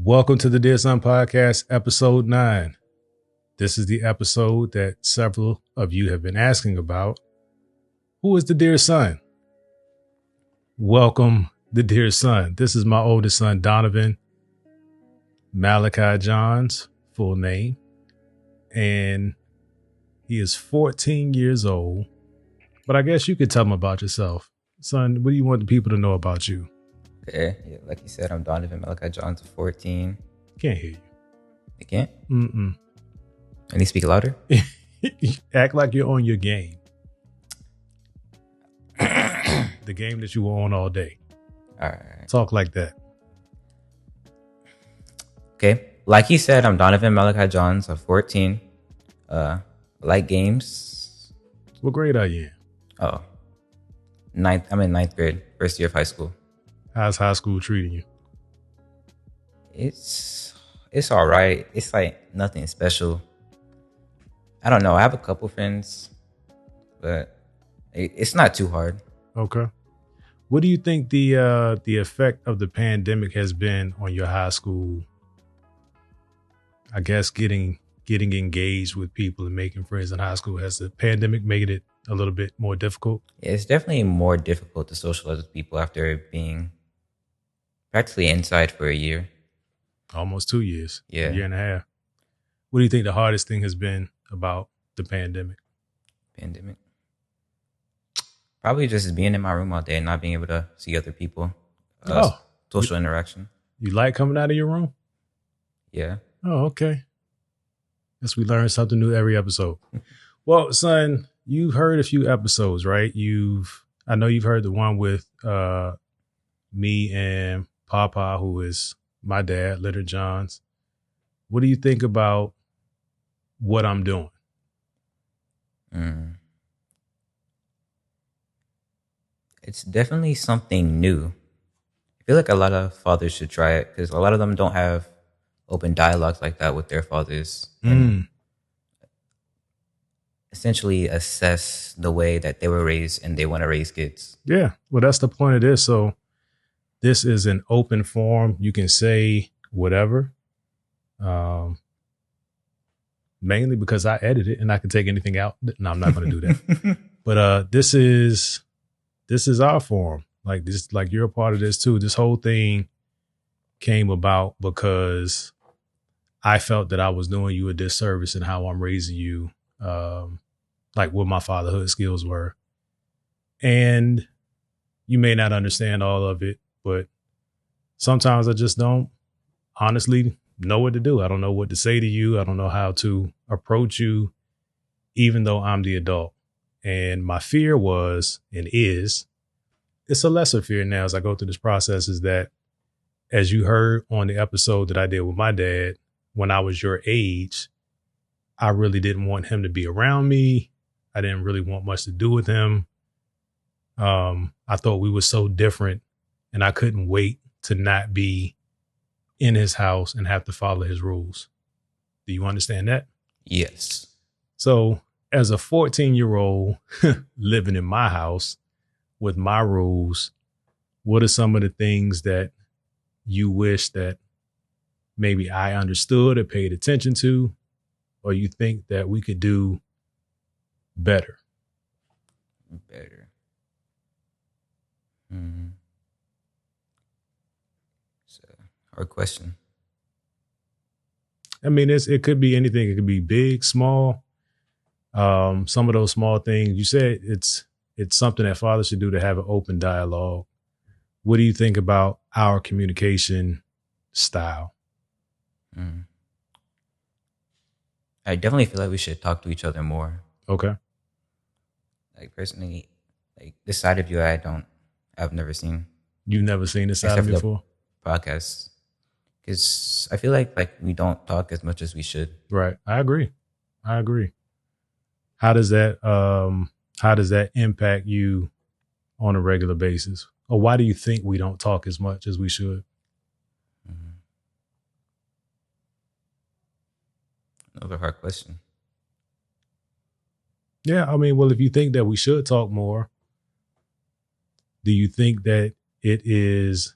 Welcome to the Dear Son Podcast, episode 9. This is the episode that several of you have been asking about. Who is the Dear Son? Welcome, the Dear Son. This is my oldest son, Donovan Malachi John's full name. And he is 14 years old. But I guess you could tell him about yourself. Son, what do you want the people to know about you? Okay, yeah, like you said, I'm Donovan Malachi John's 14. Can't hear you. You can't? Mm-mm. I need to speak louder? Act like you're on your game. The game that you were on all day. All right. Talk like that. Okay, like he said, I'm Donovan Malachi Johns. I'm 14. Like games. What grade are you in? Oh, I'm in ninth grade, first year of high school. How's high school treating you? It's all right. It's like nothing special. I don't know. I have a couple friends, but it's not too hard. Okay. What do you think the effect of the pandemic has been on your high school? I guess getting engaged with people and making friends in high school. Has the pandemic made it a little bit more difficult? Yeah, it's definitely more difficult to socialize with people after being practically inside for a year. Almost 2 years. Yeah. A year and a half. What do you think the hardest thing has been about the pandemic? Probably just being in my room all day and not being able to see other people. Social interaction. You like coming out of your room? Yeah. Oh, okay. Guess we learn something new every episode. Well, son, you've heard a few episodes, right? I know you've heard the one with me and Papa, who is my dad, Leonard Johns. What do you think about what I'm doing? It's definitely something new. I feel like a lot of fathers should try it because a lot of them don't have open dialogues like that with their fathers. And essentially assess the way that they were raised and they want to raise kids. Yeah, well, that's the point of this. So this is an open forum. You can say whatever. Mainly because I edit it and I can take anything out. No, I'm not going to do that. But this is our forum. Like this, like you're a part of this too. This whole thing came about because I felt that I was doing you a disservice in how I'm raising you, like what my fatherhood skills were. And you may not understand all of it, but sometimes I just don't honestly know what to do. I don't know what to say to you. I don't know how to approach you, even though I'm the adult. And my fear was and is, it's a lesser fear now as I go through this process, is that, as you heard on the episode that I did with my dad, when I was your age, I really didn't want him to be around me. I didn't really want much to do with him. I thought we were so different and I couldn't wait to not be in his house and have to follow his rules. Do you understand that? Yes. So as a 14-year-old living in my house with my rules, what are some of the things that you wish that maybe I understood or paid attention to, or you think that we could do better? It's a hard question. I mean, it could be anything. It could be big, small. Some of those small things. You said it's something that fathers should do to have an open dialogue. What do you think about our communication style? I definitely feel like we should talk to each other more. Okay. Like personally, like this side of you, I've never seen. You've never seen this side of me before? Podcasts. Because I feel like we don't talk as much as we should. Right. I agree. How does that impact you on a regular basis? Or why do you think we don't talk as much as we should? Another hard question. Yeah, I mean, well, if you think that we should talk more, do you think that it is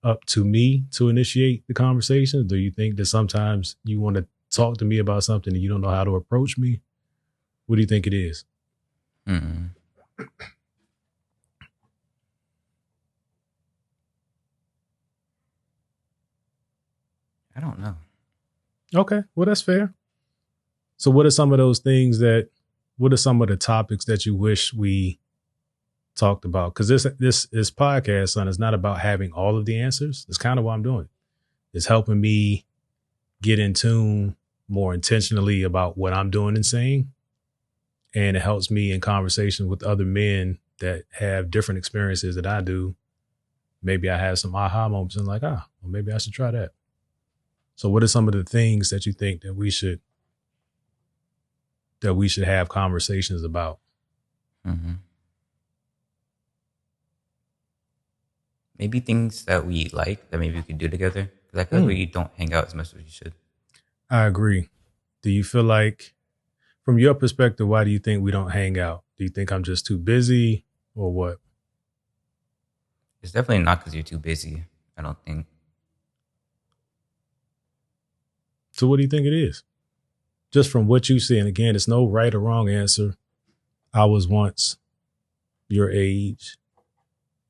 up to me to initiate the conversation? Do you think that sometimes you want to talk to me about something and you don't know how to approach me? What do you think it is? Mm. I don't know. Okay, well, that's fair. So what are some of those things what are some of the topics that you wish we talked about? Because this podcast, son, is not about having all of the answers. It's kind of what I'm doing. It's helping me get in tune more intentionally about what I'm doing and saying. And it helps me in conversation with other men that have different experiences that I do. Maybe I have some aha moments and like, well, maybe I should try that. So what are some of the things that you think that we should have conversations about? Mm-hmm. Maybe things that we like that maybe we could do together. Because I feel like we don't hang out as much as we should. I agree. Do you feel like, from your perspective, why do you think we don't hang out? Do you think I'm just too busy or what? It's definitely not because you're too busy, I don't think. So what do you think it is? Just from what you see, and again, it's no right or wrong answer. I was once your age,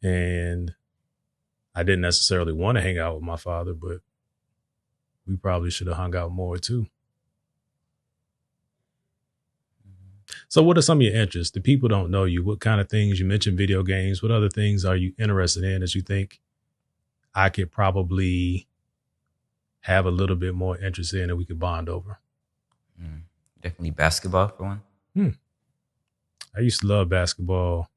and I didn't necessarily want to hang out with my father, but we probably should have hung out more too. So what are some of your interests? The people don't know you. What kind of things? You mentioned video games. What other things are you interested in that you think I could probably have a little bit more interest in and we could bond over? Definitely basketball for one. I used to love basketball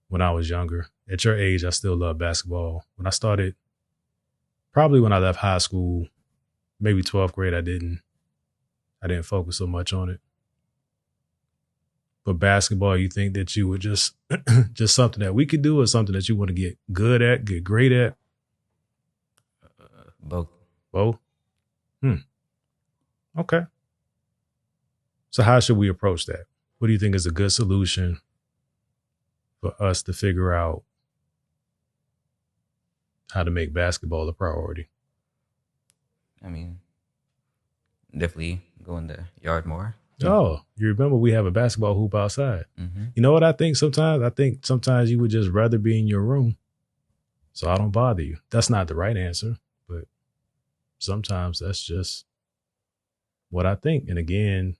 when I was younger. At your age, I still love basketball. When I started, probably when I left high school, maybe 12th grade, I didn't focus so much on it. But basketball, you think that you would just something that we could do, or something that you want to get good at, get great at? Both. Both? Okay. So how should we approach that? What do you think is a good solution for us to figure out how to make basketball a priority? I mean, definitely go in the yard more. Oh, you remember we have a basketball hoop outside. Mm-hmm. You know what I think sometimes? I think sometimes you would just rather be in your room, so I don't bother you. That's not the right answer, but sometimes that's just what I think. And again,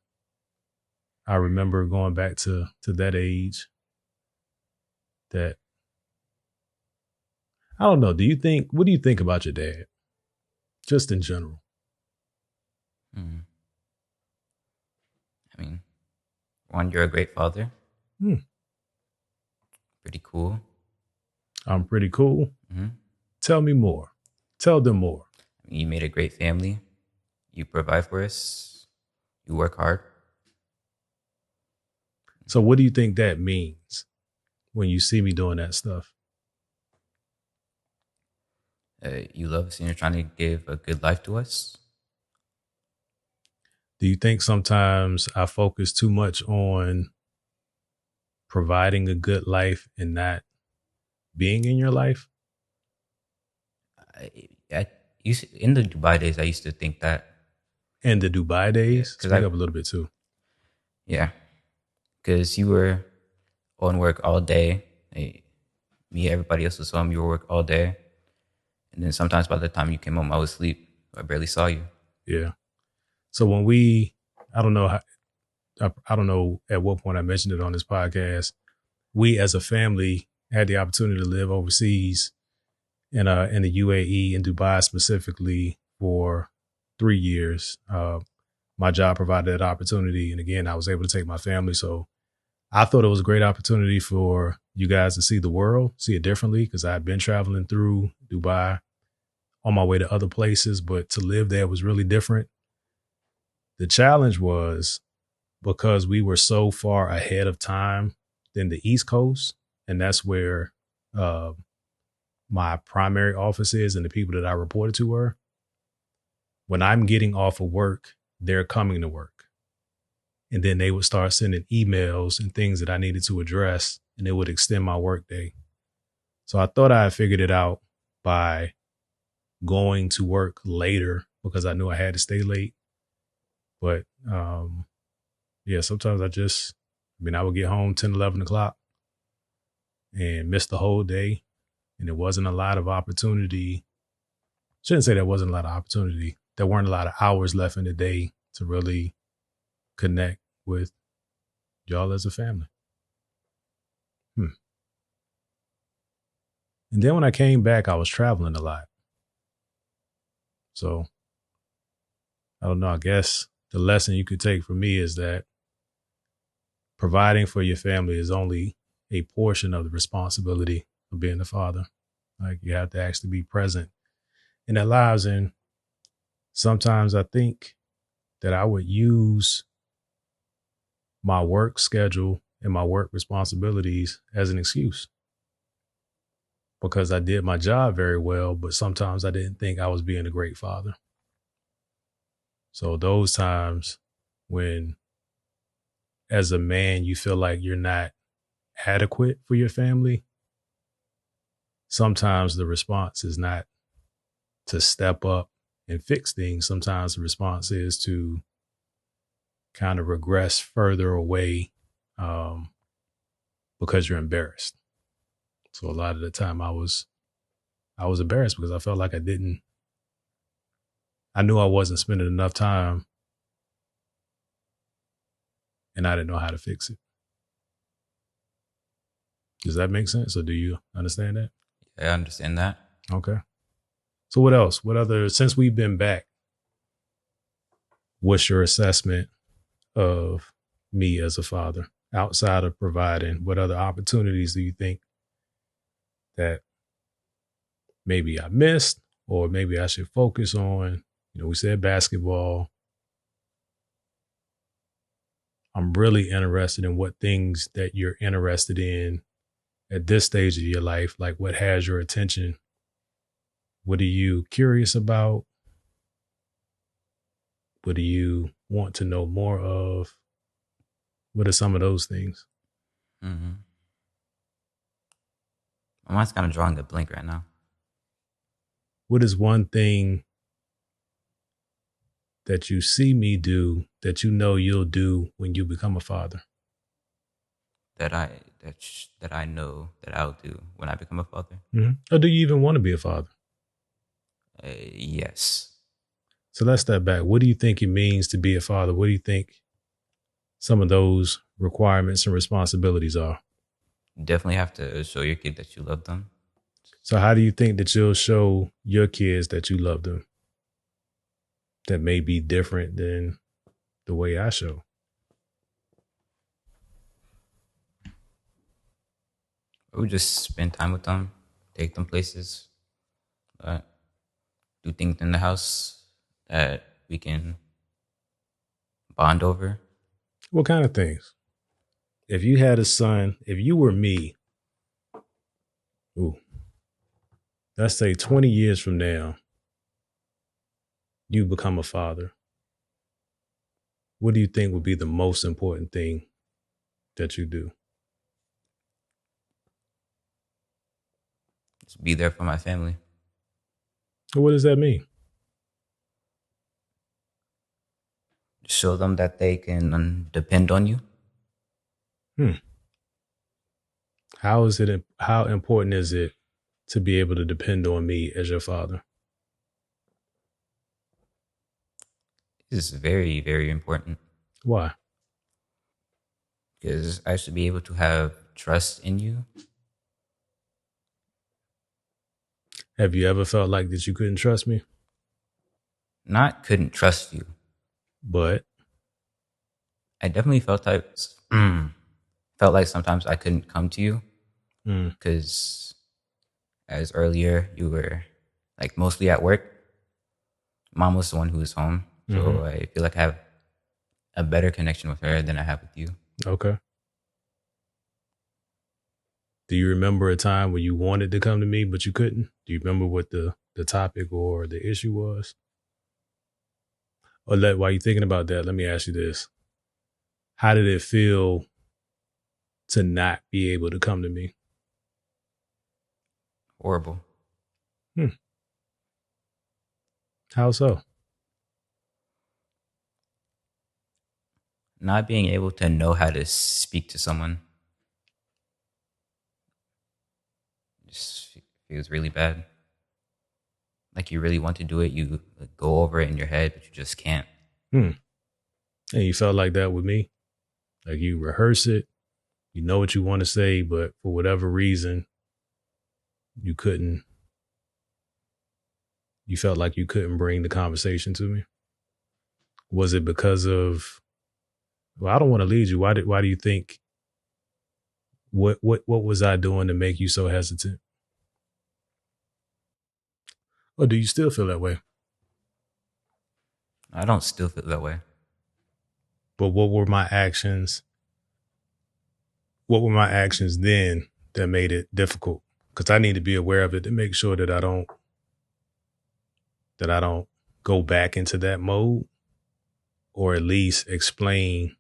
I remember going back to that age that, I don't know. What do you think about your dad? Just in general. I mean, one, you're a great father. Pretty cool. I'm pretty cool. Mm-hmm. Tell me more. Tell them more. I mean, you made a great family. You provide for us. You work hard. So what do you think that means when you see me doing that stuff? You love us and you're trying to give a good life to us. Do you think sometimes I focus too much on providing a good life and not being in your life? In the Dubai days, I used to think that. In the Dubai days? Yeah, speak up a little bit too. Yeah. Because you were on work all day. Me, everybody else was home. You were work all day. And then sometimes by the time you came home, I was asleep. I barely saw you. Yeah. So when I don't know at what point I mentioned it on this podcast, we as a family had the opportunity to live overseas in the UAE, in Dubai specifically, for 3 years. My job provided that opportunity. And again, I was able to take my family. So I thought it was a great opportunity for you guys to see the world, see it differently, because I had been traveling through Dubai on my way to other places, but to live there was really different. The challenge was because we were so far ahead of time than the East Coast, and that's where my primary office is and the people that I reported to were. When I'm getting off of work, they're coming to work. And then they would start sending emails and things that I needed to address, and it would extend my work day. So I thought I had figured it out by going to work later because I knew I had to stay late. But yeah, sometimes I would get home 10, 11 o'clock and miss the whole day. And there wasn't a lot of opportunity. Shouldn't say there wasn't a lot of opportunity. There weren't a lot of hours left in the day to really connect with y'all as a family. And then when I came back, I was traveling a lot. So I don't know. I guess the lesson you could take from me is that providing for your family is only a portion of the responsibility of being a father. Like, you have to actually be present in their lives. And sometimes I think that I would use my work schedule and my work responsibilities as an excuse, because I did my job very well, but sometimes I didn't think I was being a great father. So those times when, as a man, you feel like you're not adequate for your family, sometimes the response is not to step up and fix things. Sometimes the response is to kind of regress further away because you're embarrassed. So a lot of the time I was embarrassed because I felt like I knew I wasn't spending enough time and I didn't know how to fix it. Does that make sense? Or do you understand that? Yeah, I understand that. Okay. So what else? What other, since we've been back, what's your assessment of me as a father outside of providing? What other opportunities do you think that maybe I missed or maybe I should focus on? You know, we said basketball. I'm really interested in what things that you're interested in at this stage of your life. Like, what has your attention? What are you curious about? What do you want to know more of? What are some of those things? Mm-hmm. My mind's kind of drawing a blank right now. What is one thing that you see me do that you know you'll do when you become a father? That I know that I'll do when I become a father. Mm-hmm. Or do you even want to be a father? Yes. So let's step back. What do you think it means to be a father? What do you think some of those requirements and responsibilities are? You definitely have to show your kid that you love them. So how do you think that you'll show your kids that you love them? That may be different than the way I show. Or we just spend time with them, take them places, do things in the house that we can bond over. What kind of things? If you had a son, if you were me, let's say 20 years from now, you become a father. What do you think would be the most important thing that you do? Just be there for my family. So what does that mean? Show them that they can depend on you. How important is it to be able to depend on me as your father? It's very, very important. Why? Because I should be able to have trust in you. Have you ever felt like that you couldn't trust me? Not couldn't trust you. But I definitely felt like sometimes I couldn't come to you because as earlier you were like mostly at work. Mom was the one who was home. So I feel like I have a better connection with her than I have with you. Okay. Do you remember a time when you wanted to come to me, but you couldn't? Do you remember what the topic or the issue was? Or while you're thinking about that, let me ask you this. How did it feel to not be able to come to me? Horrible. How so? Not being able to know how to speak to someone just feels really bad. Like you really want to do it, you go over it in your head, but you just can't. And you felt like that with me? Like you rehearse it, you know what you want to say, but for whatever reason, you couldn't, you felt like you couldn't bring the conversation to me? Was it because of, well, I don't want to lead you. Why do you think, what was I doing to make you so hesitant? Or do you still feel that way? I don't still feel that way. But what were my actions? What were my actions then that made it difficult? Because I need to be aware of it to make sure that I don't go back into that mode, or at least explain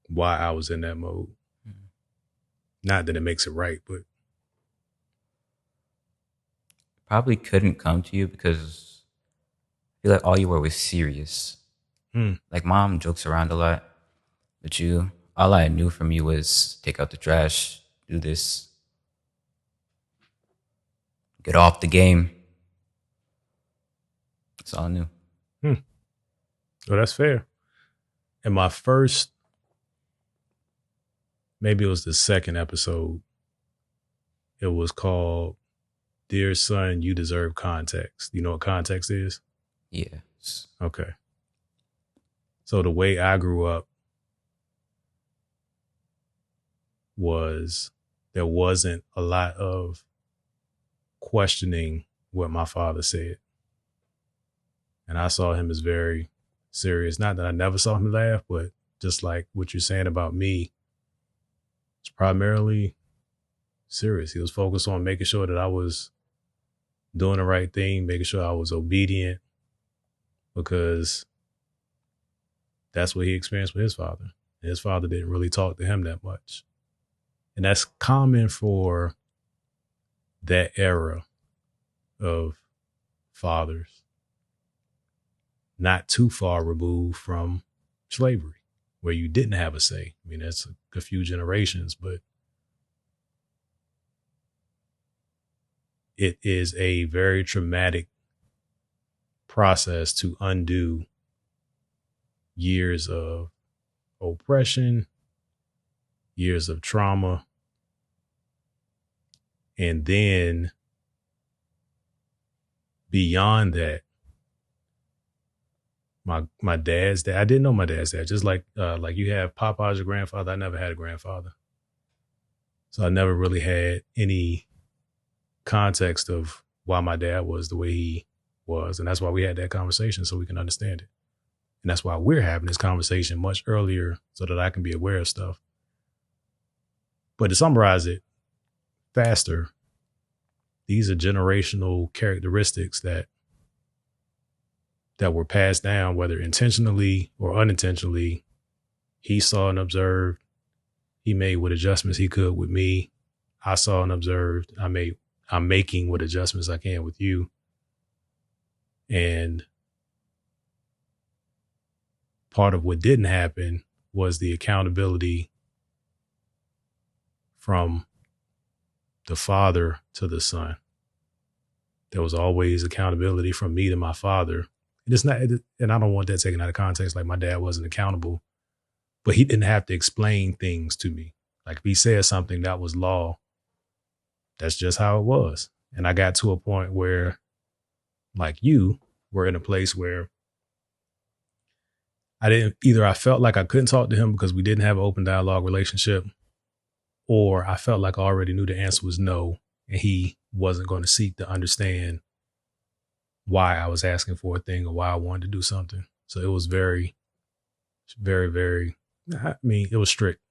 why I was in that mode. Mm-hmm. Not that it makes it right, but Probably couldn't come to you because I feel like all you were was serious. Like mom jokes around a lot, but you, all I knew from you was take out the trash, do this, get off the game. That's all I knew. Well, that's fair. In my first, maybe it was the second episode, it was called Dear Son, You Deserve Context. You know what context is? Yes. Okay. So the way I grew up was there wasn't a lot of questioning what my father said. And I saw him as very serious. Not that I never saw him laugh, but just like what you're saying about me, it's primarily serious. He was focused on making sure that I was doing the right thing, making sure I was obedient, because that's what he experienced with his father. And his father didn't really talk to him that much. And that's common for that era of fathers, not too far removed from slavery, where you didn't have a say. I mean, that's a few generations, but it is a very traumatic process to undo years of oppression, years of trauma, and then beyond that, my dad's dad. I didn't know my dad's dad. Just like you have Papa as your grandfather, I never had a grandfather, so I never really had any context of why my dad was the way he was, and that's why we had that conversation, so we can understand it. And that's why we're having this conversation much earlier, so that I can be aware of stuff. But to summarize it faster, these are generational characteristics that were passed down, whether intentionally or unintentionally. He saw and observed. He made what adjustments he could with me. I saw and observed. I'm making what adjustments I can with you. And part of what didn't happen was the accountability from the father to the son. There was always accountability from me to my father. And it's not, and I don't want that taken out of context, like my dad wasn't accountable, but he didn't have to explain things to me. Like if he said something that was law, that's just how it was. And I got to a point where, like you, were in a place where I felt like I couldn't talk to him because we didn't have an open dialogue relationship, or I felt like I already knew the answer was no, and he wasn't going to seek to understand why I was asking for a thing or why I wanted to do something. So it was very, very, very, I mean, it was strict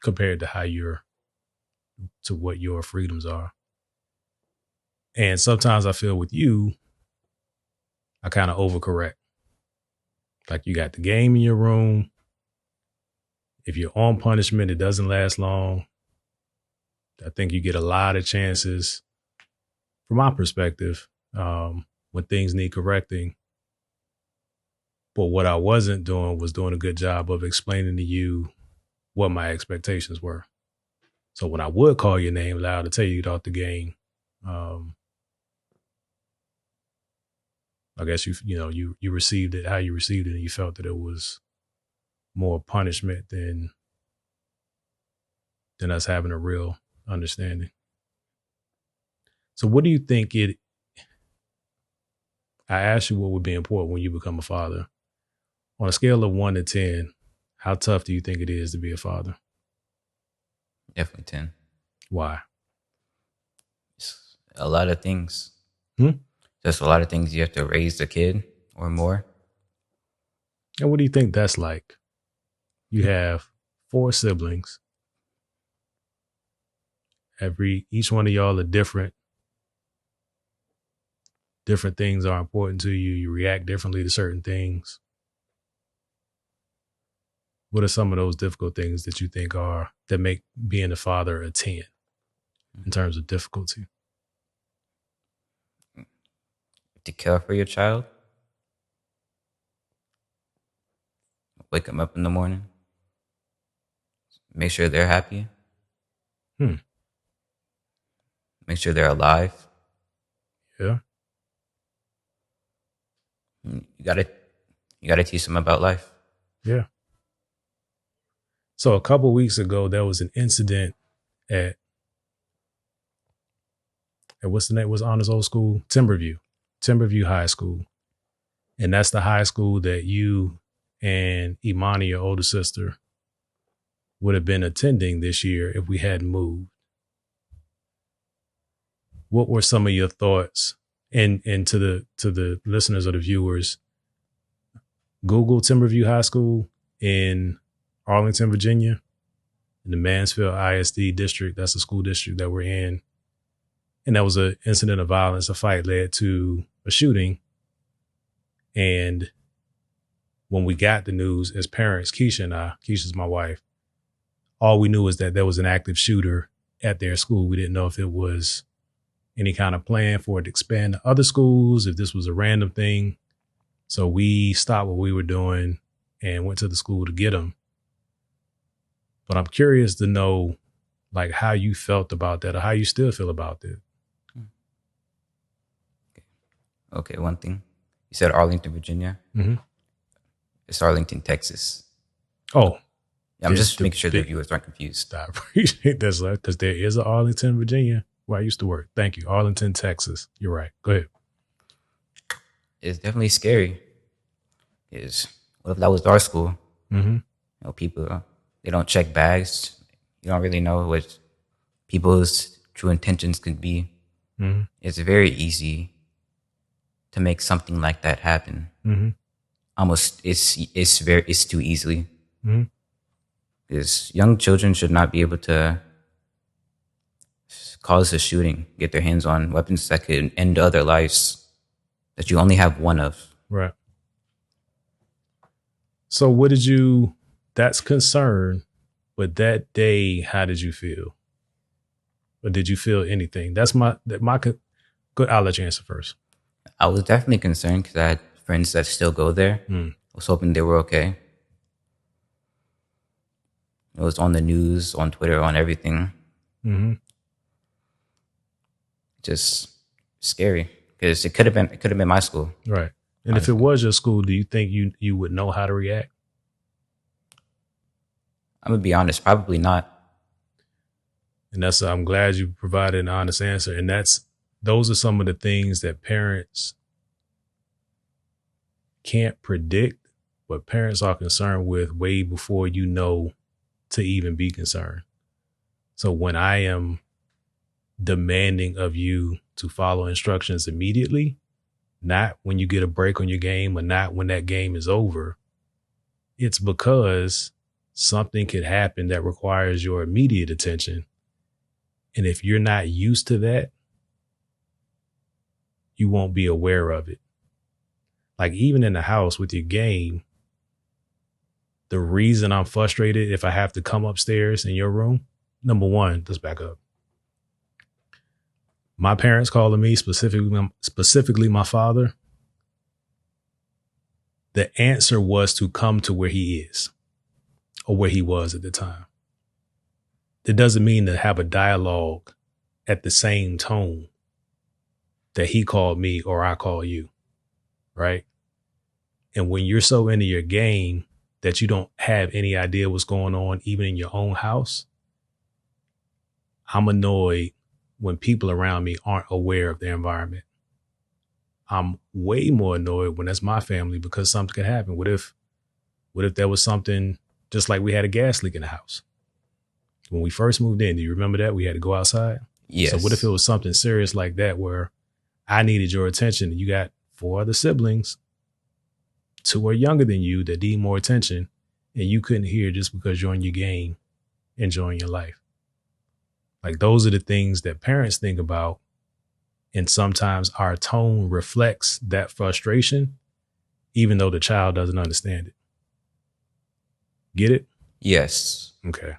compared to what your freedoms are. And sometimes I feel with you, I kind of overcorrect. Like you got the game in your room. If you're on punishment, it doesn't last long. I think you get a lot of chances, from my perspective, when things need correcting. But what I wasn't doing was doing a good job of explaining to you what my expectations were. So when I would call your name loud to tell you off the game, I guess you received it how you received it, and you felt that it was more punishment than us having a real understanding. So what do you think I asked you what would be important when you become a father. On a scale of 1 to 10, how tough do you think it is to be a father? Definitely 10. Why? It's a lot of things. Hmm? Just a lot of things you have to raise a kid or more. And what do you think that's like? You have 4 siblings. Each one of y'all are different. Different things are important to you. You react differently to certain things. What are some of those difficult things that you think that make being a father a 10 in terms of difficulty? To care for your child. Wake them up in the morning. Make sure they're happy. Make sure they're alive. Yeah. You gotta teach them about life. Yeah. So a couple of weeks ago, there was an incident at what's the name? What's Honors Old School? Timberview High School. And that's the high school that you and Imani, your older sister, would have been attending this year if we hadn't moved. What were some of your thoughts? And to the listeners or the viewers, Google Timberview High School in Arlington, Virginia, in the Mansfield ISD district. That's the school district that we're in. And that was an incident of violence. A fight led to a shooting. And when we got the news as parents, Keisha's my wife, all we knew was that there was an active shooter at their school. We didn't know if it was any kind of plan for it to expand to other schools, if this was a random thing. So we stopped what we were doing and went to the school to get him. But I'm curious to know, like, how you felt about that or how you still feel about it. Okay, one thing. You said Arlington, Virginia. Mm-hmm. It's Arlington, Texas. Oh. Yeah, I'm just making sure the viewers aren't confused. I appreciate that, because there is an Arlington, Virginia, where I used to work. Thank you. Arlington, Texas. You're right. Go ahead. It's definitely scary. What if that was our school? Mm-hmm. People, they don't check bags. You don't really know what people's true intentions could be. Mm-hmm. It's very easy to make something like that happen. Mm-hmm. Almost, it's too easily. Mm-hmm. Because young children should not be able to cause a shooting, get their hands on weapons that could end other lives that you only have one of. Right. So that's concern, but that day, how did you feel? Or did you feel anything? That's good. I'll let you answer first. I was definitely concerned because I had friends that still go there. I was hoping they were okay. It was on the news, on Twitter, on everything. Mm-hmm. Just scary because it could have been my school. Right. And honestly, if it was your school, do you think you would know how to react? I'm gonna be honest, probably not. And I'm glad you provided an honest answer. And those are some of the things that parents can't predict, but parents are concerned with way before you know to even be concerned. So when I am demanding of you to follow instructions immediately, not when you get a break on your game or not when that game is over, it's because something could happen that requires your immediate attention. And if you're not used to that, you won't be aware of it. Like even in the house with your game, the reason I'm frustrated if I have to come upstairs in your room, number one, let's back up. my parents calling me, specifically my father, the answer was to come to where he is or where he was at the time. It doesn't mean to have a dialogue at the same tone that he called me or I call you, right? And when you're so into your game that you don't have any idea what's going on, even in your own house, I'm annoyed when people around me aren't aware of their environment. I'm way more annoyed when that's my family because something could happen. What if there was something just like we had a gas leak in the house? When we first moved in, do you remember that? We had to go outside. Yes. So what if it was something serious like that where I needed your attention and you got 4 other siblings, 2 are younger than you that need more attention and you couldn't hear just because you're on your game, enjoying your life? Like those are the things that parents think about. And sometimes our tone reflects that frustration, even though the child doesn't understand it. Get it? Yes. Okay.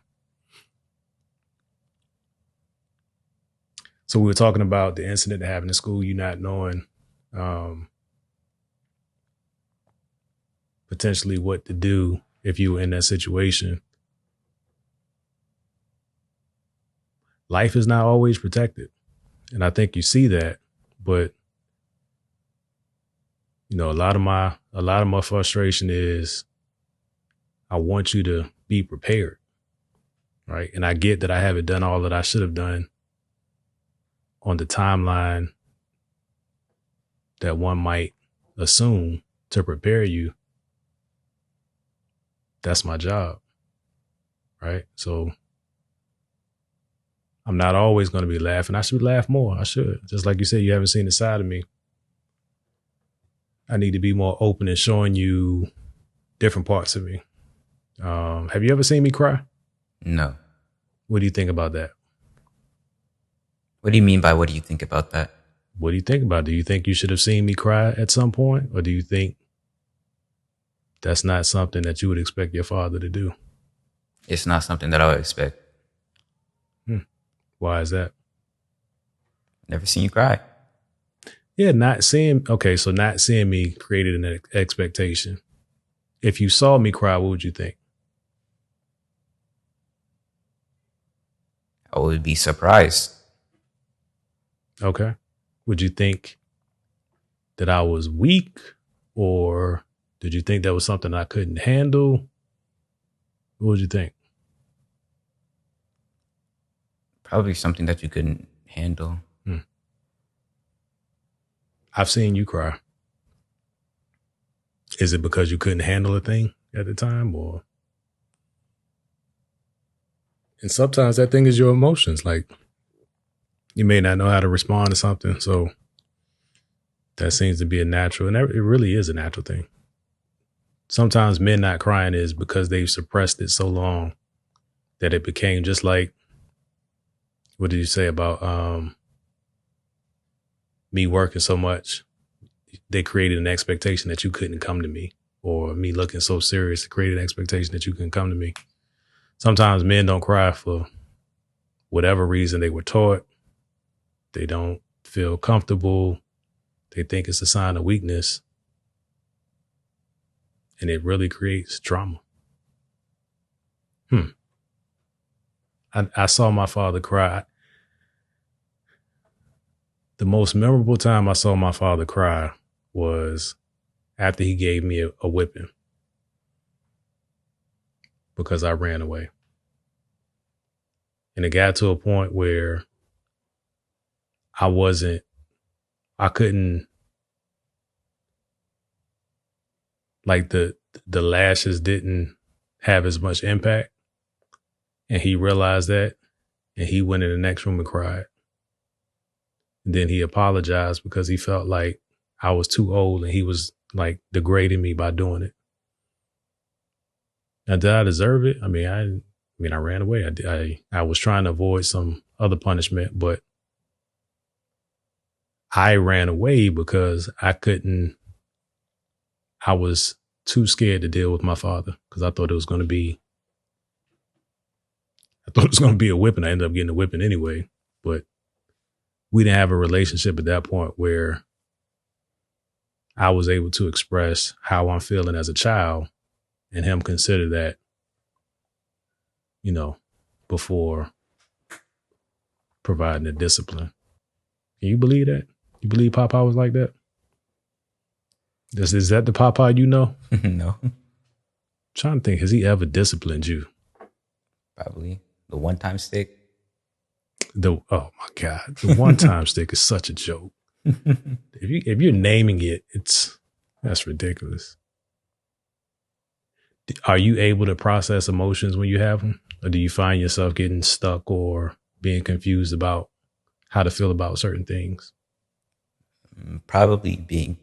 So we were talking about the incident that happened in school, you not knowing potentially what to do if you were in that situation. Life is not always protected. And I think you see that, but you know, a lot of my frustration is I want you to be prepared. Right. And I get that I haven't done all that I should have done on the timeline that one might assume to prepare you. That's my job. Right. So I'm not always going to be laughing. I should laugh more. I should. Just like you said, you haven't seen the side of me. I need to be more open and showing you different parts of me. Have you ever seen me cry? No. What do you think about that? What do you mean by what do you think about that? What do you think about it? Do you think you should have seen me cry at some point? Or do you think that's not something that you would expect your father to do? It's not something that I would expect. Why is that? Never seen you cry. Yeah, not seeing me created an expectation. If you saw me cry, what would you think? I would be surprised. Okay. Would you think that I was weak, or did you think that was something I couldn't handle? What would you think? Probably something that you couldn't handle. I've seen you cry. Is it because you couldn't handle a thing at the time, or? And sometimes that thing is your emotions. Like you may not know how to respond to something. So that seems to be a natural, and it really is a natural thing. Sometimes men not crying is because they've suppressed it so long that it became just like, what did you say about me working so much? They created an expectation that you couldn't come to me, or me looking so serious created an expectation that you couldn't come to me. Sometimes men don't cry for whatever reason they were taught. They don't feel comfortable. They think it's a sign of weakness. And it really creates trauma. I saw my father cry. The most memorable time I saw my father cry was after he gave me a whipping because I ran away. And it got to a point where I couldn't, like the lashes didn't have as much impact. And he realized that, and he went in the next room and cried. And then he apologized because he felt like I was too old and he was like degrading me by doing it. Now, did I deserve it? I ran away. I was trying to avoid some other punishment, but I ran away because I was too scared to deal with my father because I thought it was going to be a whipping. I ended up getting a whipping anyway, but we didn't have a relationship at that point where I was able to express how I'm feeling as a child and him consider that, before providing the discipline. Can you believe that? You believe Papa was like that? Is that the Papa you know? No. I'm trying to think, has he ever disciplined you? Probably. The one-time stick. Oh my God. The one-time stick is such a joke. If you're naming it, that's ridiculous. Are you able to process emotions when you have them? Or do you find yourself getting stuck or being confused about how to feel about certain things? Probably being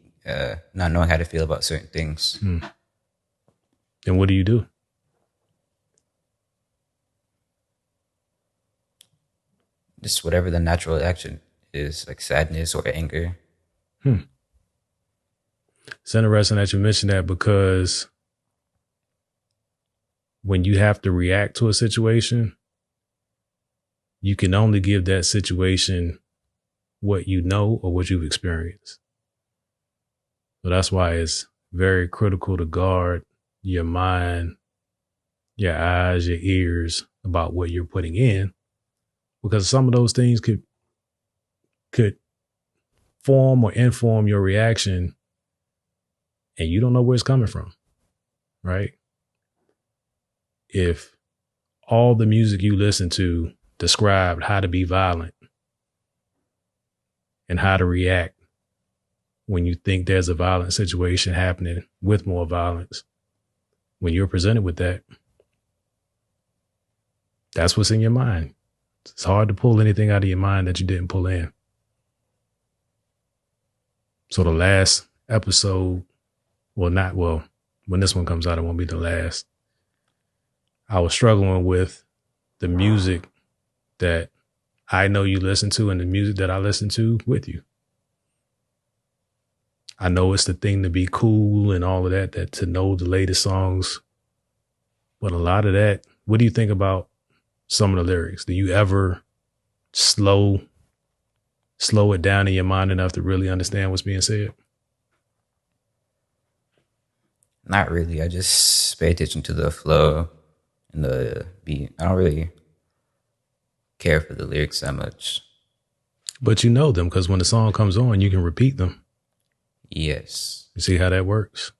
not knowing how to feel about certain things. And what do you do? Just whatever the natural action is, like sadness or anger. It's interesting that you mentioned that, because when you have to react to a situation, you can only give that situation what you know or what you've experienced. So that's why it's very critical to guard your mind, your eyes, your ears about what you're putting in, because some of those things could form or inform your reaction, and you don't know where it's coming from, right? If all the music you listen to described how to be violent and how to react when you think there's a violent situation happening with more violence, when you're presented with that, that's what's in your mind. It's hard to pull anything out of your mind that you didn't pull in. So the last episode, when this one comes out, it won't be the last. I was struggling with the music that I know you listen to and the music that I listen to with you. I know it's the thing to be cool and all of that to know the latest songs. But a lot of that, what do you think about some of the lyrics? Do you ever slow it down in your mind enough to really understand what's being said? Not really. I just pay attention to the flow and the beat. I don't really care for the lyrics that much. But you know them, because when the song comes on, you can repeat them. Yes. You see how that works?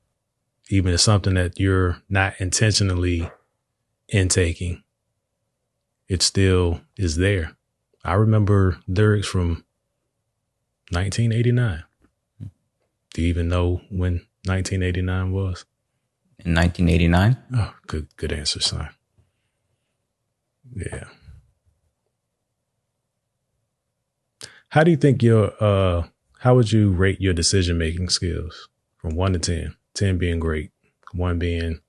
Even if something that you're not intentionally intaking, it still is there. I remember lyrics from 1989. Do you even know when 1989 was? In 1989? Oh, good answer, son. Yeah. How do you think how would you rate your decision-making skills from 1 to 10? 10 being great, 1 being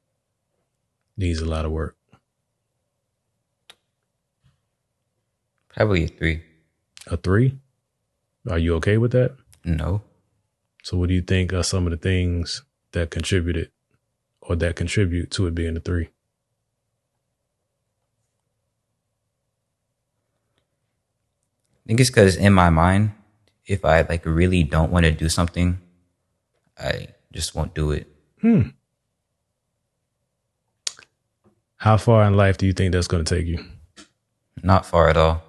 needs a lot of work. Probably a 3. A 3? Are you okay with that? No. So what do you think are some of the things that contributed or that contribute to it being a 3? I think it's because in my mind, if I really don't want to do something, I just won't do it. How far in life do you think that's going to take you? Not far at all.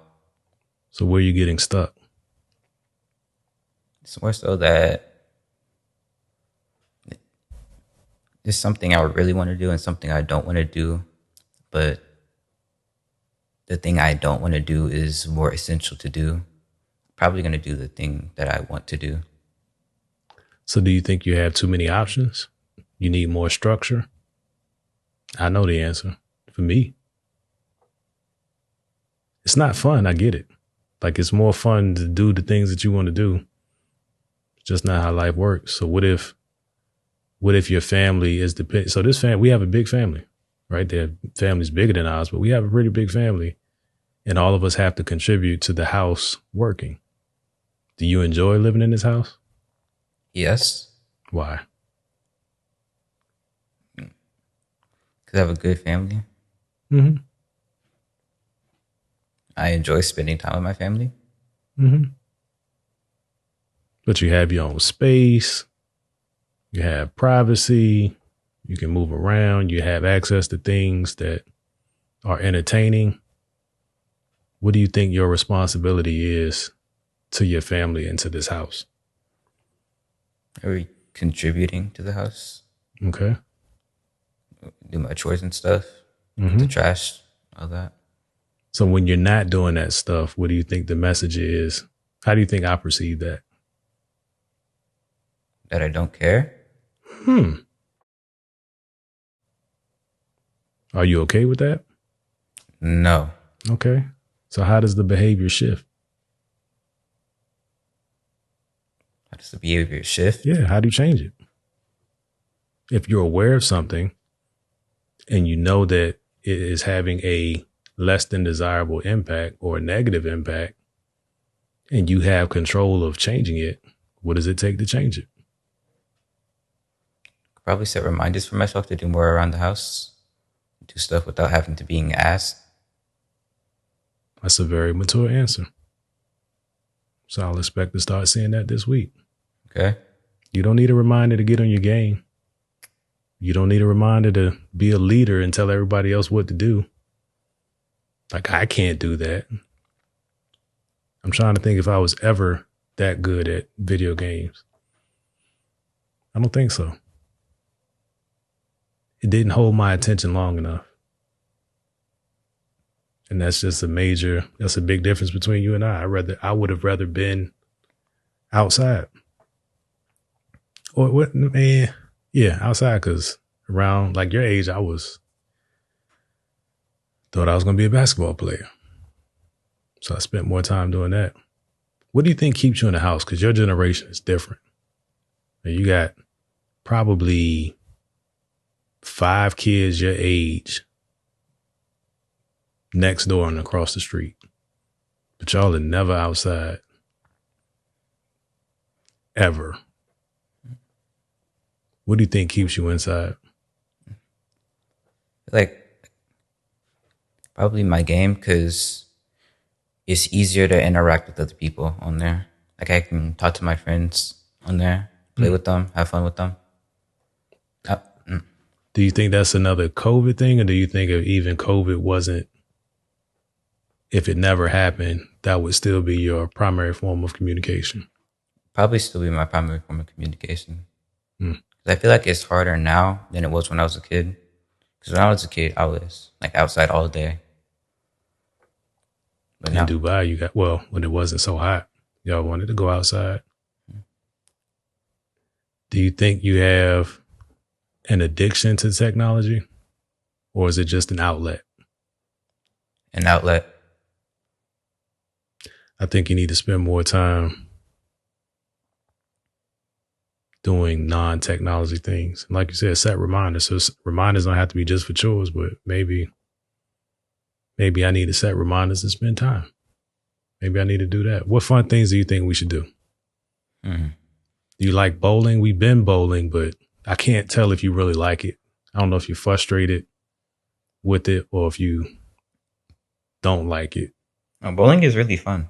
So where are you getting stuck? It's more so that there's something I really want to do and something I don't want to do, but the thing I don't want to do is more essential to do. Probably going to do the thing that I want to do. So do you think you have too many options? You need more structure? I know the answer. For me, it's not fun. I get it. Like, it's more fun to do the things that you want to do. It's just not how life works. So what if your family is so this family, we have a big family, right? Their family's bigger than ours, but we have a pretty big family, and all of us have to contribute to the house working. Do you enjoy living in this house? Yes. Why? Because I have a good family. Mm-hmm. I enjoy spending time with my family. Mm-hmm. But you have your own space. You have privacy. You can move around. You have access to things that are entertaining. What do you think your responsibility is to your family and to this house? Are we contributing to the house? Okay. Do my chores and stuff. Mm-hmm. The trash, all that. So when you're not doing that stuff, what do you think the message is? How do you think I perceive that? That I don't care? Are you okay with that? No. Okay. So how does the behavior shift? How does the behavior shift? Yeah. How do you change it? If you're aware of something and you know that it is having a less than desirable impact or a negative impact, and you have control of changing it, what does it take to change it? Probably set reminders for myself to do more around the house. Do stuff without having to being asked. That's a very mature answer. So I'll expect to start seeing that this week. Okay. You don't need a reminder to get on your game. You don't need a reminder to be a leader and tell everybody else what to do. Like, I can't do that. I'm trying to think if I was ever that good at video games. I don't think so. It didn't hold my attention long enough. And that's just that's a big difference between you and I. I would have rather been outside. Or what, man? Yeah, outside, because around like your age, thought I was going to be a basketball player. So I spent more time doing that. What do you think keeps you in the house? Because your generation is different. And you got probably 5 kids your age next door and across the street. But y'all are never outside. Ever. What do you think keeps you inside? Like, probably my game, because it's easier to interact with other people on there. Like, I can talk to my friends on there, play with them, have fun with them. Do you think that's another COVID thing, or do you think if even COVID wasn't, if it never happened, that would still be your primary form of communication? Probably still be my primary form of communication. I feel like it's harder now than it was when I was a kid. Because when I was a kid, I was like outside all day. But in Dubai, when it wasn't so hot, y'all wanted to go outside. Do you think you have an addiction to technology, or is it just an outlet? An outlet. I think you need to spend more time doing non-technology things. And like you said, set reminders. So reminders don't have to be just for chores, but maybe I need to set reminders and spend time. Maybe I need to do that. What fun things do you think we should do? Do you like bowling? We've been bowling, but I can't tell if you really like it. I don't know if you're frustrated with it or if you don't like it. Bowling is really fun.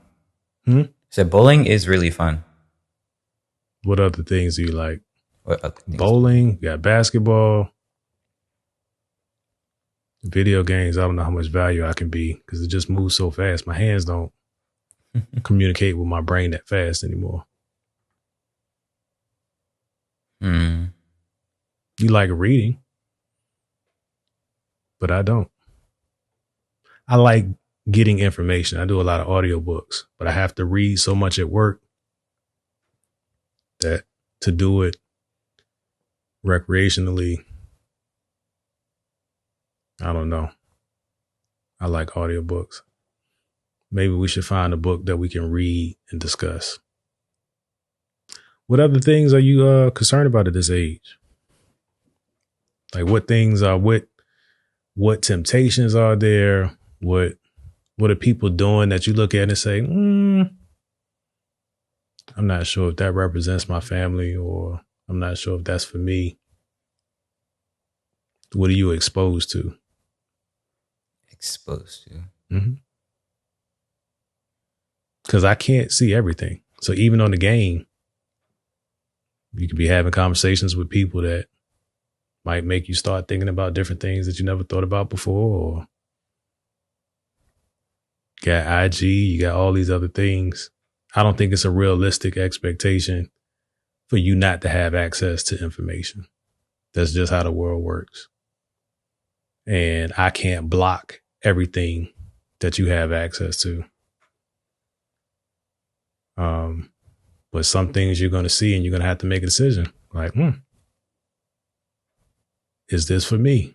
So bowling is really fun. What other things do you like? What other things? Bowling, you got basketball, video games. I don't know how much value I can be because it just moves so fast. My hands don't communicate with my brain that fast anymore. You like reading, but I don't. I like getting information. I do a lot of audiobooks, but I have to read so much at work that to do it recreationally, I don't know. I like audiobooks. Maybe we should find a book that we can read and discuss. What other things are you concerned about at this age? Like what things are, what temptations are there? What are people doing that you look at and say, I'm not sure if that represents my family, or I'm not sure if that's for me. What are you exposed to? Because I can't see everything. So even on the game, You could be having conversations with people that might make you start thinking about different things that you never thought about before, or you got IG, you got all these other things. I don't think it's a realistic expectation for you not to have access to information. That's just how the world works. And I can't block everything that you have access to. But some things you're going to see and you're going to have to make a decision. Like, is this for me?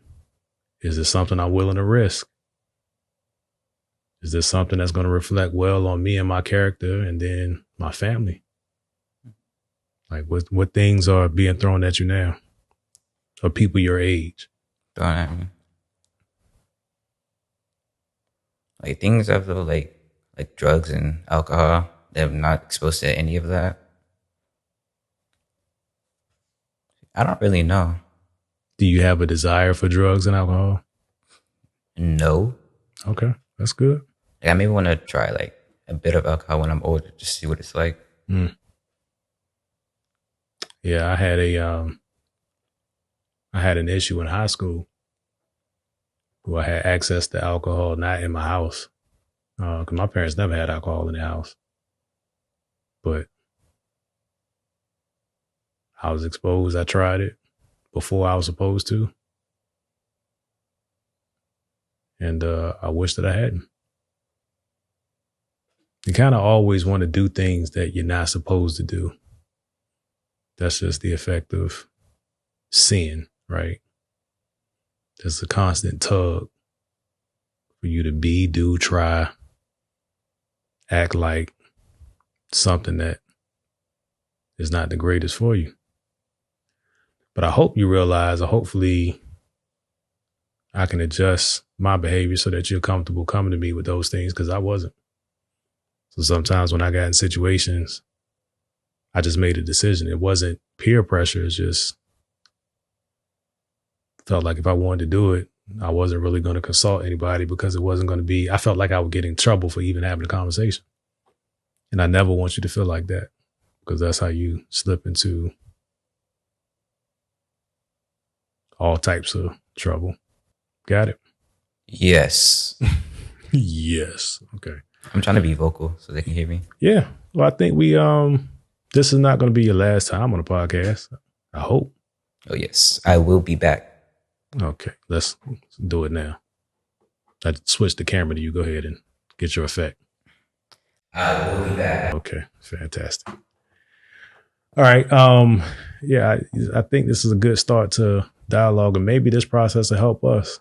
Is this something I'm willing to risk? Is this something that's going to reflect well on me and my character and then my family? Like what things are being thrown at you now? Or people your age? Thrown at me. Like things I feel like drugs and alcohol, that I'm not exposed to any of that. I don't really know. Do you have a desire for drugs and alcohol? No. Okay, that's good. Like, I maybe want to try like a bit of alcohol when I'm older, just see what it's like. Yeah, I had an issue in high school where I had access to alcohol not in my house, because my parents never had alcohol in the house. But I was exposed. I tried it before I was supposed to. And I wish that I hadn't. You kind of always want to do things that you're not supposed to do. That's just the effect of sin, right? There's a constant tug for you to be, do, try, act like something that is not the greatest for you. But I hope you realize, or hopefully I can adjust my behavior so that you're comfortable coming to me with those things, because I wasn't. So sometimes when I got in situations, I just made a decision. It wasn't peer pressure. It's just felt like if I wanted to do it, I wasn't really going to consult anybody, because it wasn't going to be, I felt like I would get in trouble for even having a conversation. And I never want you to feel like that, because that's how you slip into all types of trouble. Got it? Yes. Yes. Okay. I'm trying to be vocal so they can hear me. Yeah. Well, I think this is not going to be your last time on the podcast. I hope. Oh, yes. I will be back. Okay. Let's do it now. I switched the camera to you. Go ahead and get your effect. I will be back. Okay. Fantastic. All right. Yeah, I think this is a good start to dialogue, and maybe this process will help us.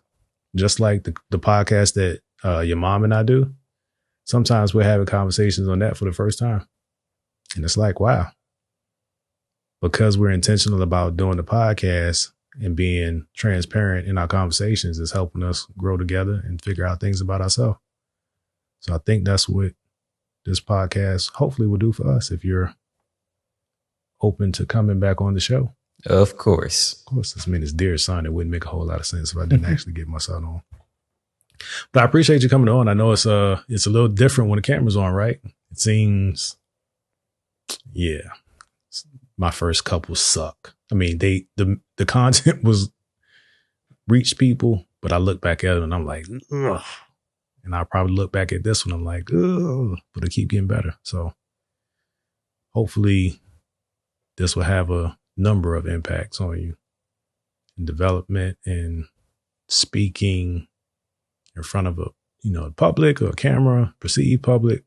Just like the podcast that your mom and I do. Sometimes we're having conversations on that for the first time. And it's like, wow, because we're intentional about doing the podcast and being transparent in our conversations, is helping us grow together and figure out things about ourselves. So I think that's what this podcast hopefully will do for us, if you're open to coming back on the show. Of course. Of course, this means dear son. It wouldn't make a whole lot of sense if I didn't actually get my son on. But I appreciate you coming on. I know it's a little different when the camera's on, right? It seems, yeah, my first couple suck. I mean, the content was reached people, but I look back at it and I'm like, ugh. And I probably look back at this one, I'm like, ugh, but it keep getting better. So hopefully this will have a number of impacts on you in development and speaking in front of a public or a camera, perceived public.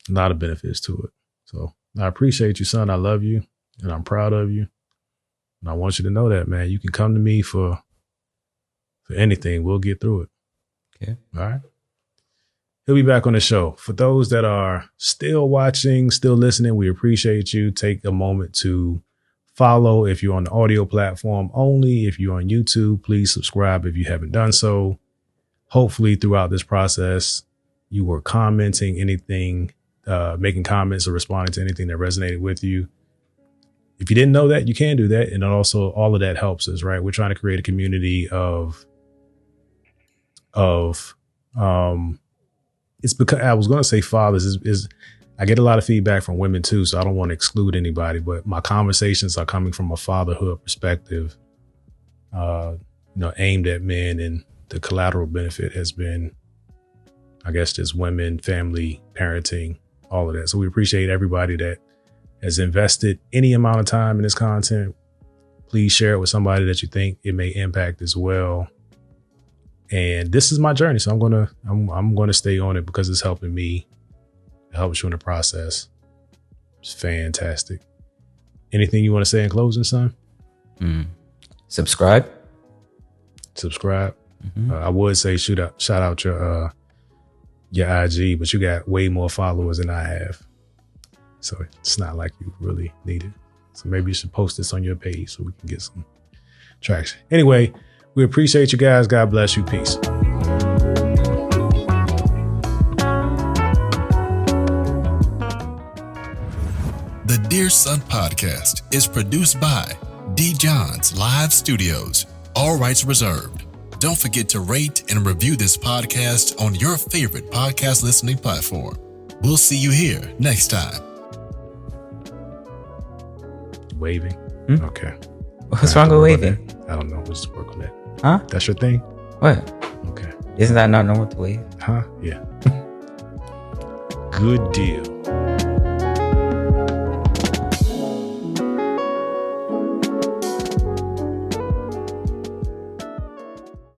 A lot of benefits to it. So I appreciate you, son. I love you and I'm proud of you. And I want you to know that, man. You can come to me for anything. We'll get through it. Okay. All right. He'll be back on the show. For those that are still watching, still listening, we appreciate you. Take a moment to follow if you're on the audio platform only. If you're on YouTube, please subscribe if you haven't done so. Hopefully throughout this process, you were commenting anything, making comments or responding to anything that resonated with you. If you didn't know that, you can do that. And also all of that helps us, right? We're trying to create a community of it's because I was going to say fathers is I get a lot of feedback from women too, so I don't want to exclude anybody, but my conversations are coming from a fatherhood perspective, aimed at men, and the collateral benefit has been, I guess, just women, family, parenting, all of that. So we appreciate everybody that has invested any amount of time in this content. Please share it with somebody that you think it may impact as well. And this is my journey, so I'm gonna stay on it because it's helping me. It helps you in the process. It's fantastic. Anything you want to say in closing, son? Subscribe. Mm-hmm. I would say shout out your IG, but you got way more followers than I have, so it's not like you really need it. So maybe you should post this on your page so we can get some traction. Anyway, we appreciate you guys. God bless you. Peace. The Dear Son podcast is produced by D. John's Live Studios. All rights reserved. Don't forget to rate and review this podcast on your favorite podcast listening platform. We'll see you here next time. Waving? Okay. What's wrong with waving? I don't know. We'll just work on that. Huh? That's your thing? What? Okay. Isn't that not normal to wave? Huh? Yeah. Good deal.